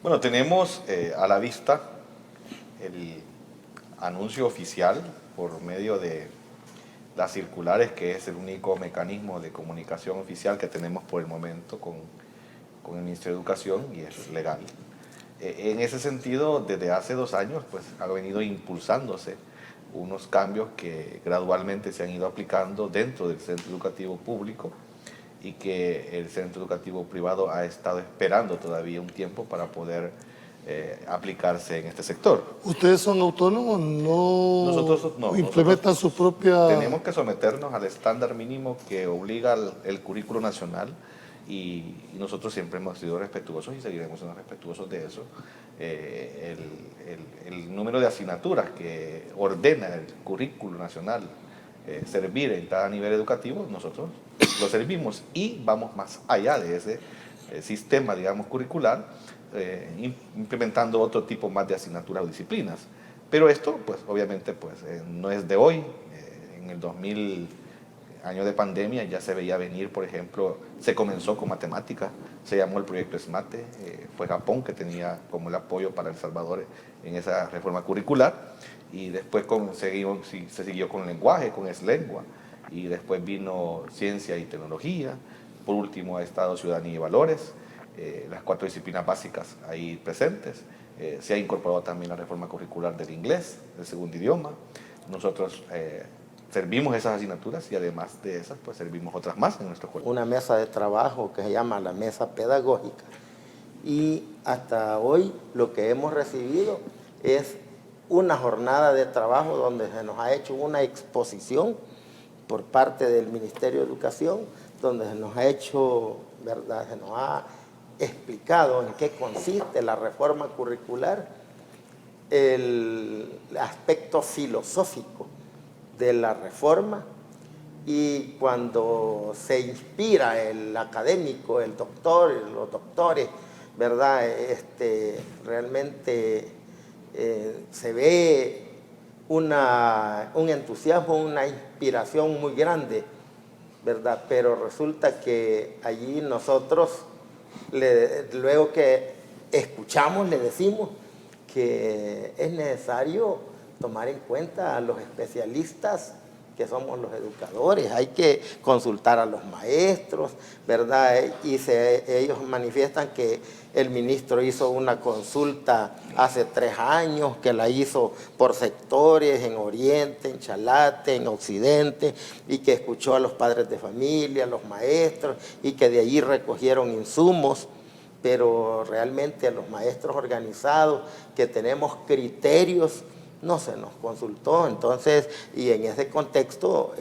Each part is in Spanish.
Bueno, tenemos a la vista el anuncio oficial por medio de las circulares, que es el único mecanismo de comunicación oficial que tenemos por el momento con el Ministerio de Educación, y es legal. En ese sentido, desde hace 2 años, pues ha venido impulsándose unos cambios que gradualmente se han ido aplicando dentro del centro educativo público y que el centro educativo privado ha estado esperando todavía un tiempo para poder aplicarse en este sector. ¿Ustedes son autónomos? ¿No Nosotros no. implementan su propia...? Tenemos que someternos al estándar mínimo que obliga el currículo nacional, y nosotros siempre hemos sido respetuosos y seguiremos siendo respetuosos de eso. El número de asignaturas que ordena el currículo nacional servir en cada nivel educativo, nosotros lo servimos y vamos más allá de ese sistema, digamos, curricular, implementando otro tipo más de asignaturas o disciplinas. Pero esto, pues, obviamente, pues, no es de hoy. En el 2000, año de pandemia, ya se veía venir. Por ejemplo, se comenzó con matemática, se llamó el proyecto SMATE, fue Japón que tenía como el apoyo para El Salvador en esa reforma curricular, y después se siguió con lenguaje, con ESLengua, y después vino ciencia y tecnología. Por último ha estado ciudadanía y valores, las 4 disciplinas básicas ahí presentes. Se ha incorporado también la reforma curricular del inglés, del segundo idioma. Nosotros servimos esas asignaturas y además de esas, pues servimos otras más en nuestro colegio. Una mesa de trabajo que se llama la mesa pedagógica, y hasta hoy lo que hemos recibido es una jornada de trabajo donde se nos ha hecho una exposición por parte del Ministerio de Educación, donde se nos ha hecho, ¿verdad?, se nos ha explicado en qué consiste la reforma curricular, el aspecto filosófico de la reforma, y cuando se inspira el académico, el doctor, los doctores, ¿verdad?, realmente se ve un entusiasmo, una inspiración muy grande, ¿verdad? Pero resulta que allí nosotros, luego que escuchamos, le decimos que es necesario tomar en cuenta a los especialistas que somos los educadores. Hay que consultar a los maestros, ¿verdad? Y ellos manifiestan que el ministro hizo una consulta hace 3 años, que la hizo por sectores, en Oriente, en Chalate, en Occidente, y que escuchó a los padres de familia, a los maestros, y que de allí recogieron insumos. Pero realmente a los maestros organizados, que tenemos criterios, no se nos consultó. Entonces, y en ese contexto,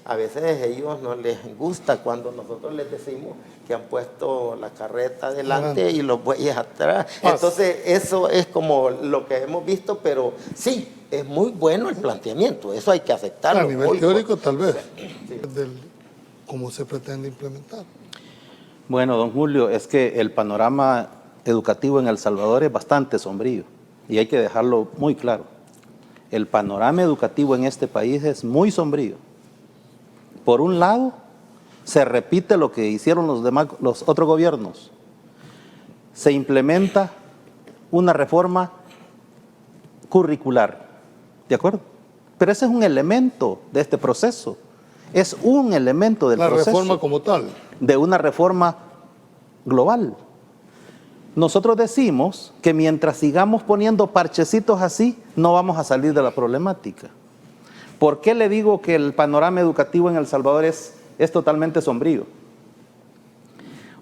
a veces a ellos no les gusta cuando nosotros les decimos que han puesto la carreta adelante y los bueyes atrás. Entonces, eso es como lo que hemos visto, pero sí, es muy bueno el planteamiento, eso hay que aceptarlo. A nivel teórico, tal vez, sí. ¿Cómo se pretende implementar? Bueno, don Julio, es que el panorama educativo en El Salvador es bastante sombrío y hay que dejarlo muy claro. El panorama educativo en este país es muy sombrío. Por un lado, se repite lo que hicieron los otros gobiernos. Se implementa una reforma curricular, ¿de acuerdo? Pero ese es un elemento de este proceso. Es un elemento del proceso. La reforma como tal. De una reforma global. Nosotros decimos que mientras sigamos poniendo parchecitos así, no vamos a salir de la problemática. ¿Por qué le digo que el panorama educativo en El Salvador es totalmente sombrío?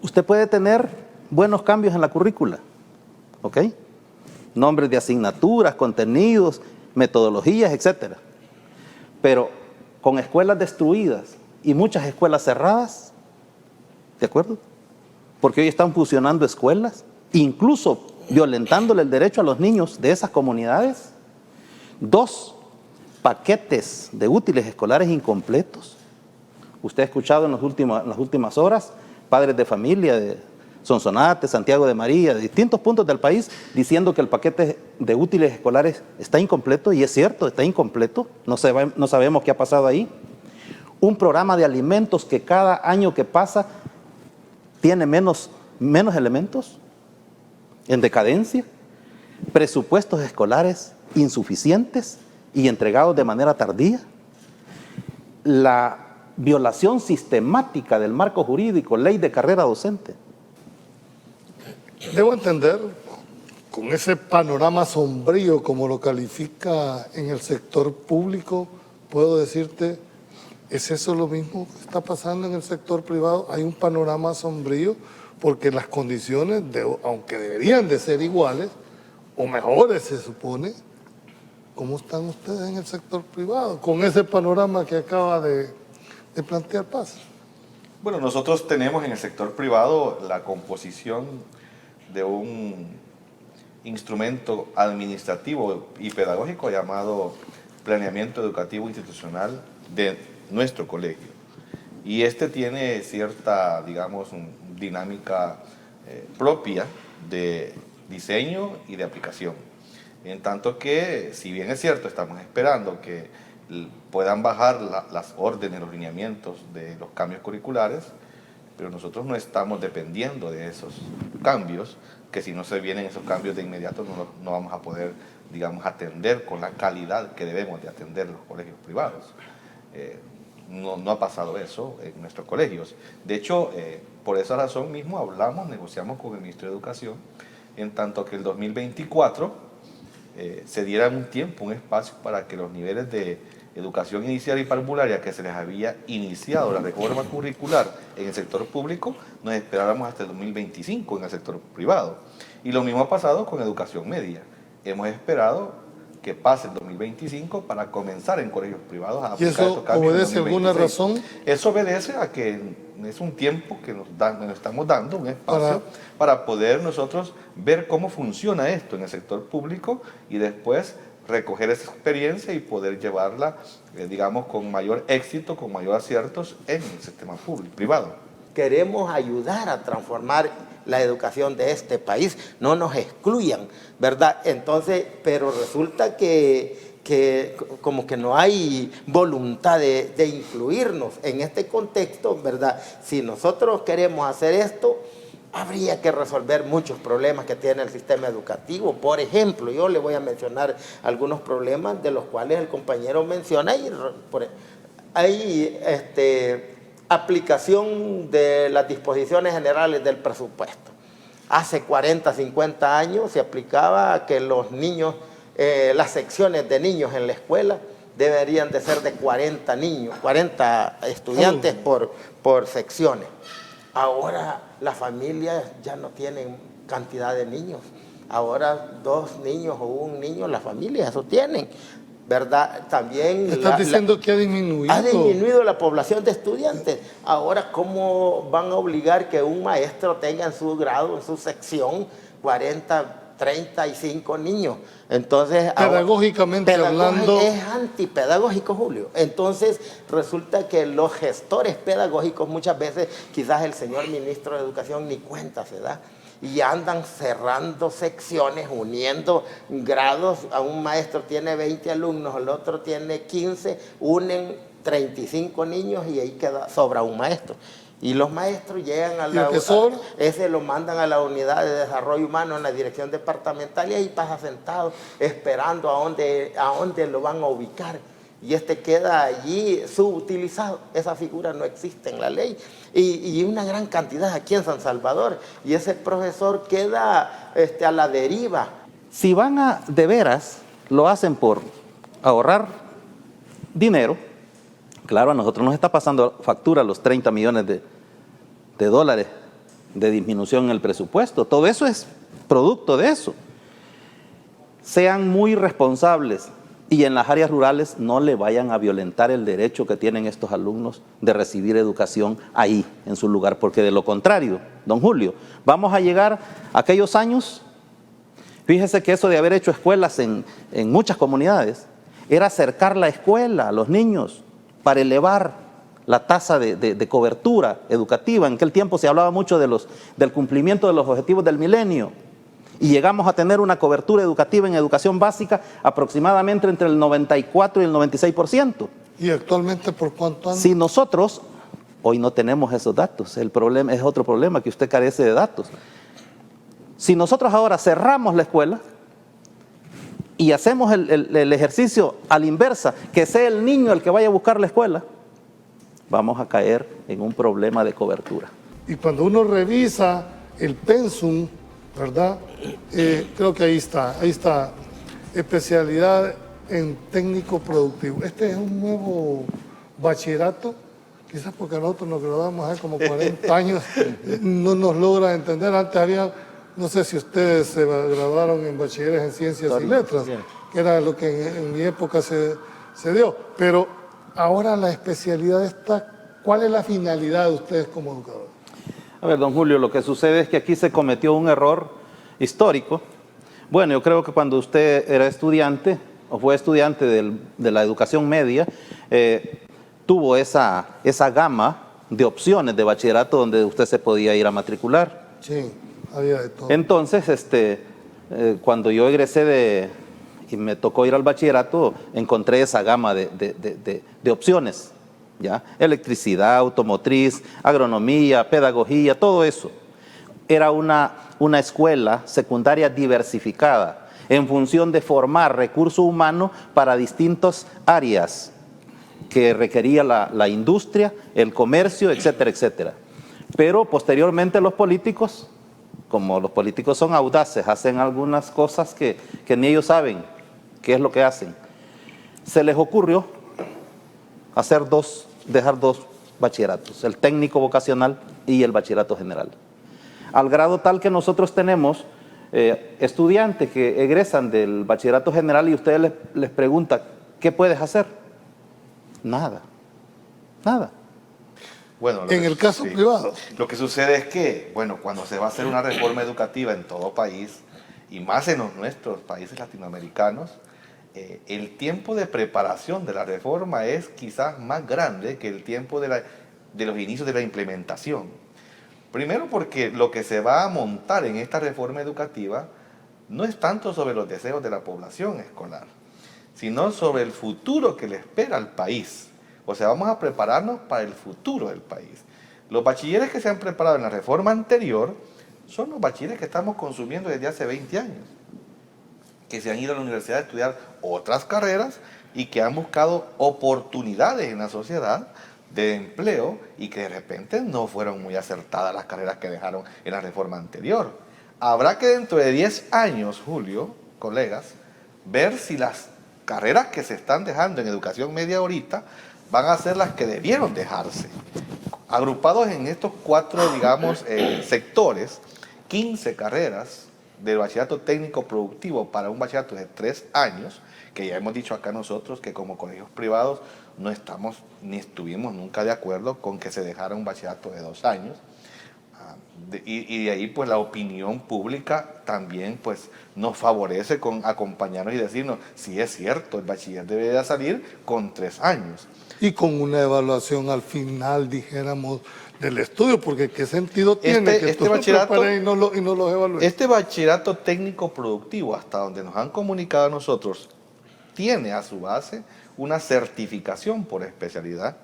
Usted puede tener buenos cambios en la currícula, ¿ok? Nombres de asignaturas, contenidos, metodologías, etc. Pero con escuelas destruidas y muchas escuelas cerradas, ¿de acuerdo? Porque hoy están fusionando escuelas, incluso violentándole el derecho a los niños de esas comunidades. 2 paquetes de útiles escolares incompletos. Usted ha escuchado en las últimas horas padres de familia de Sonsonate, Santiago de María, de distintos puntos del país, diciendo que el paquete de útiles escolares está incompleto, y es cierto, está incompleto, no sabemos qué ha pasado ahí. Un programa de alimentos que cada año que pasa tiene menos elementos. en decadencia, presupuestos escolares insuficientes y entregados de manera tardía, la violación sistemática del marco jurídico, ley de carrera docente. Debo entender, con ese panorama sombrío como lo califica en el sector público, puedo decirte, ¿es eso lo mismo que está pasando en el sector privado? Hay un panorama sombrío porque las condiciones, aunque deberían de ser iguales, o mejores se supone, ¿cómo están ustedes en el sector privado con ese panorama que acaba de plantear Paz? Bueno, nosotros tenemos en el sector privado la composición de un instrumento administrativo y pedagógico llamado Planeamiento Educativo Institucional de nuestro colegio. Y este tiene cierta, digamos, dinámica propia de diseño y de aplicación. En tanto que, si bien es cierto, estamos esperando que puedan bajar las órdenes, los lineamientos de los cambios curriculares, pero nosotros no estamos dependiendo de esos cambios, que si no se vienen esos cambios de inmediato no vamos a poder, digamos, atender con la calidad que debemos de atender los colegios privados. No ha pasado eso en nuestros colegios. De hecho, por esa razón mismo negociamos con el Ministerio de Educación, en tanto que el 2024 se diera un tiempo, un espacio para que los niveles de educación inicial y parvularia que se les había iniciado la reforma curricular en el sector público, nos esperáramos hasta el 2025 en el sector privado. Y lo mismo ha pasado con educación media. Hemos esperado que pase el 2025 para comenzar en colegios privados a aplicar estos cambios. ¿Y eso obedece alguna razón? Eso obedece a que es un tiempo que nos estamos dando, un espacio para poder nosotros ver cómo funciona esto en el sector público y después recoger esa experiencia y poder llevarla, digamos, con mayor éxito, con mayor aciertos en el sistema público, privado. Queremos ayudar a transformar la educación de este país, no nos excluyan, ¿verdad? Entonces, pero resulta que como que no hay voluntad de incluirnos en este contexto, ¿verdad? Si nosotros queremos hacer esto, habría que resolver muchos problemas que tiene el sistema educativo. Por ejemplo, yo le voy a mencionar algunos problemas de los cuales el compañero menciona. Hay aplicación de las disposiciones generales del presupuesto. Hace 40, 50 años se aplicaba que los niños, las secciones de niños en la escuela deberían de ser de 40 niños, 40 estudiantes por secciones. Ahora las familias ya no tienen cantidad de niños. Ahora 2 niños o 1 niño, las familias eso tienen, ¿verdad? También estás diciendo que ha disminuido. Ha disminuido la población de estudiantes. Ahora, ¿cómo van a obligar que un maestro tenga en su grado, en su sección, 40, 35 niños? Entonces, pedagógicamente hablando, es antipedagógico, Julio. Entonces resulta que los gestores pedagógicos muchas veces, quizás el señor ministro de Educación ni cuenta se da, y andan cerrando secciones, uniendo grados. A un maestro tiene 20 alumnos, el otro tiene 15, unen 35 niños y ahí sobra un maestro. Y los maestros llegan a ese lo mandan a la unidad de desarrollo humano en la dirección departamental y ahí pasa sentado esperando a dónde lo van a ubicar. Y queda allí subutilizado. Esa figura no existe en la ley. Y una gran cantidad aquí en San Salvador. Y ese profesor queda a la deriva. Si van de veras, lo hacen por ahorrar dinero. Claro, a nosotros nos está pasando factura los 30 millones de dólares de disminución en el presupuesto. Todo eso es producto de eso. Sean muy responsables y en las áreas rurales no le vayan a violentar el derecho que tienen estos alumnos de recibir educación ahí, en su lugar, porque de lo contrario, don Julio, vamos a llegar a aquellos años. Fíjese que eso de haber hecho escuelas en muchas comunidades era acercar la escuela a los niños, para elevar la tasa de cobertura educativa. En aquel tiempo se hablaba mucho del cumplimiento de los objetivos del milenio y llegamos a tener una cobertura educativa en educación básica aproximadamente entre el 94 y el 96%. ¿Y actualmente por cuánto anda? Si nosotros hoy no tenemos esos datos, el problema es otro problema, que usted carece de datos. Si nosotros ahora cerramos la escuela y hacemos el ejercicio a la inversa, que sea el niño el que vaya a buscar la escuela, vamos a caer en un problema de cobertura. Y cuando uno revisa el pensum, ¿verdad? Creo que ahí está, especialidad en técnico productivo. Este es un nuevo bachillerato, quizás porque nosotros nos graduamos hace como 40 años, no nos logra entender. Antes había, no sé si ustedes se graduaron en bachilleres en ciencias y letras, que era lo que en mi época se dio, pero ahora la especialidad está, ¿cuál es la finalidad de ustedes como educadores? A ver, don Julio, lo que sucede es que aquí se cometió un error histórico. Bueno, yo creo que cuando usted era estudiante, o fue estudiante de la educación media, tuvo esa gama de opciones de bachillerato donde usted se podía ir a matricular. Sí, había de todo. Entonces, cuando yo egresé y me tocó ir al bachillerato, encontré esa gama de opciones, ¿ya? Electricidad, automotriz, agronomía, pedagogía, todo eso. Era una escuela secundaria diversificada en función de formar recurso humano para distintas áreas que requería la industria, el comercio, etcétera, etcétera. Pero posteriormente los políticos, como los políticos son audaces, hacen algunas cosas que ni ellos saben qué es lo que hacen. Se les ocurrió dejar dos bachilleratos, el técnico vocacional y el bachillerato general. Al grado tal que nosotros tenemos estudiantes que egresan del bachillerato general y ustedes les preguntan, ¿qué puedes hacer? Nada. Bueno, En el caso privado. Lo que sucede es que, bueno, cuando se va a hacer una reforma educativa en todo país, y más en nuestros países latinoamericanos, el tiempo de preparación de la reforma es quizás más grande que el tiempo de los inicios de la implementación. Primero porque lo que se va a montar en esta reforma educativa no es tanto sobre los deseos de la población escolar, sino sobre el futuro que le espera al país. O sea, vamos a prepararnos para el futuro del país. Los bachilleres que se han preparado en la reforma anterior son los bachilleres que estamos consumiendo desde hace 20 años, que se han ido a la universidad a estudiar otras carreras y que han buscado oportunidades en la sociedad de empleo y que de repente no fueron muy acertadas las carreras que dejaron en la reforma anterior. Habrá que dentro de 10 años, Julio, colegas, ver si las carreras que se están dejando en educación media ahorita van a ser las que debieron dejarse. Agrupados en estos 4, digamos, sectores, 15 carreras del bachillerato técnico productivo para un bachillerato de 3 años, que ya hemos dicho acá nosotros que como colegios privados no estamos ni estuvimos nunca de acuerdo con que se dejara un bachillerato de 2 años. Y de ahí pues la opinión pública también pues nos favorece con acompañarnos y decirnos, sí es cierto, el bachiller debería salir con 3 años. Y con una evaluación al final, dijéramos, del estudio, porque ¿qué sentido tiene que tú bachillerato, prepares y no los evalúes? Este bachillerato técnico productivo, hasta donde nos han comunicado a nosotros, tiene a su base una certificación por especialidad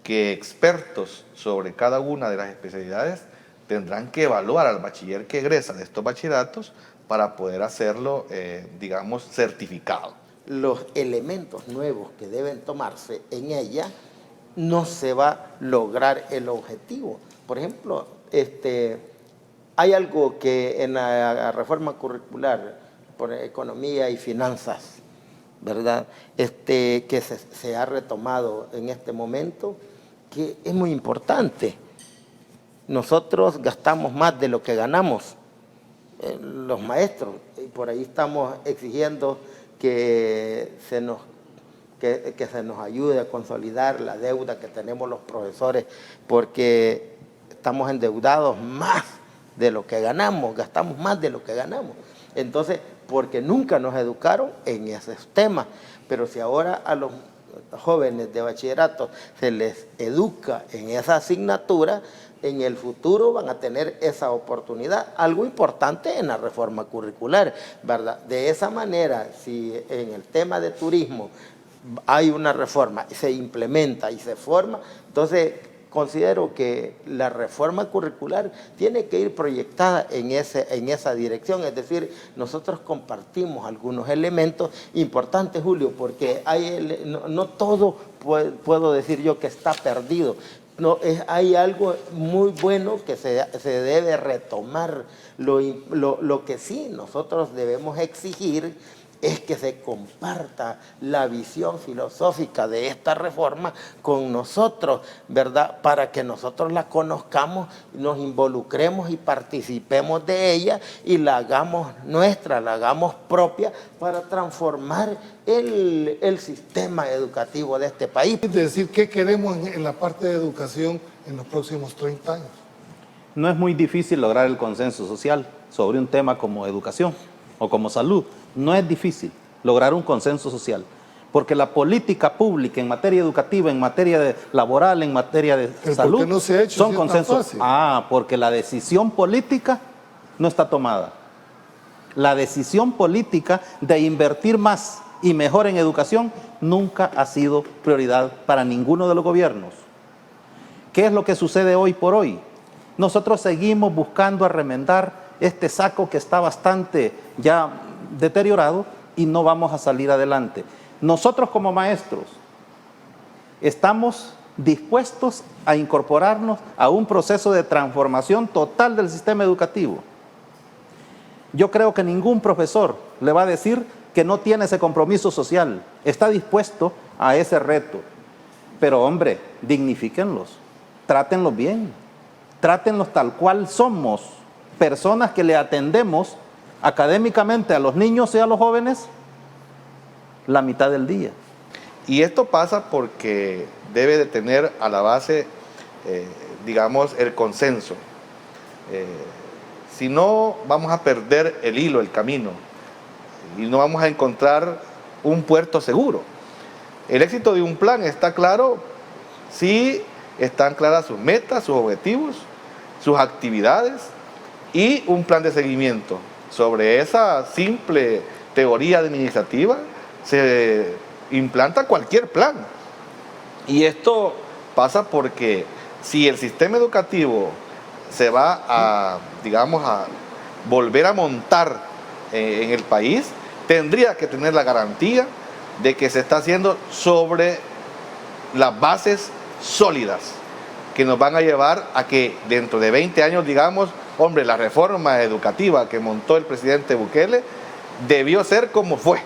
que expertos sobre cada una de las especialidades tendrán que evaluar al bachiller que egresa de estos bachilleratos para poder hacerlo, digamos, certificado. Los elementos nuevos que deben tomarse en ella, no se va a lograr el objetivo. Por ejemplo, hay algo que en la reforma curricular por economía y finanzas, ¿verdad? Que se ha retomado en este momento, que es muy importante. Nosotros gastamos más de lo que ganamos, los maestros, y por ahí estamos exigiendo que se nos ayude a consolidar la deuda que tenemos los profesores, porque estamos endeudados más de lo que ganamos, gastamos más de lo que ganamos. Entonces, porque nunca nos educaron en esos temas, pero si ahora a los jóvenes de bachillerato se les educa en esa asignatura, en el futuro van a tener esa oportunidad. Algo importante en la reforma curricular, ¿verdad? De esa manera, si en el tema de turismo hay una reforma, se implementa y se forma, entonces considero que la reforma curricular tiene que ir proyectada en esa dirección. Es decir, nosotros compartimos algunos elementos importantes, Julio, porque no todo puedo decir yo que está perdido. No, hay algo muy bueno que se debe retomar. Lo que sí nosotros debemos exigir es que se comparta la visión filosófica de esta reforma con nosotros, ¿verdad? Para que nosotros la conozcamos, nos involucremos y participemos de ella y la hagamos nuestra, la hagamos propia para transformar el sistema educativo de este país. Es decir, ¿qué queremos en la parte de educación en los próximos 30 años? No es muy difícil lograr el consenso social sobre un tema como educación o como salud. No es difícil lograr un consenso social, porque la política pública en materia educativa, en materia laboral, en materia de salud, ¿por qué no se ha hecho son si es tan consensos. fácil? Porque la decisión política no está tomada. La decisión política de invertir más y mejor en educación nunca ha sido prioridad para ninguno de los gobiernos. ¿Qué es lo que sucede hoy por hoy? Nosotros seguimos buscando arremendar este saco que está bastante ya deteriorado y no vamos a salir adelante. Nosotros como maestros estamos dispuestos a incorporarnos a un proceso de transformación total del sistema educativo. Yo creo que ningún profesor le va a decir que no tiene ese compromiso social, está dispuesto a ese reto. Pero hombre, dignifíquenlos, trátenlos bien, trátenlos tal cual somos, personas que le atendemos académicamente a los niños y a los jóvenes la mitad del día. Y esto pasa porque debe de tener a la base, digamos, el consenso. Si no, vamos a perder el hilo, el camino, y no vamos a encontrar un puerto seguro. El éxito de un plan está claro si están claras sus metas, sus objetivos, sus actividades y un plan de seguimiento. Sobre esa simple teoría administrativa se implanta cualquier plan. Y esto pasa porque si el sistema educativo se va a, digamos, a volver a montar en el país, tendría que tener la garantía de que se está haciendo sobre las bases sólidas que nos van a llevar a que dentro de 20 años digamos, hombre, la reforma educativa que montó el presidente Bukele debió ser como fue.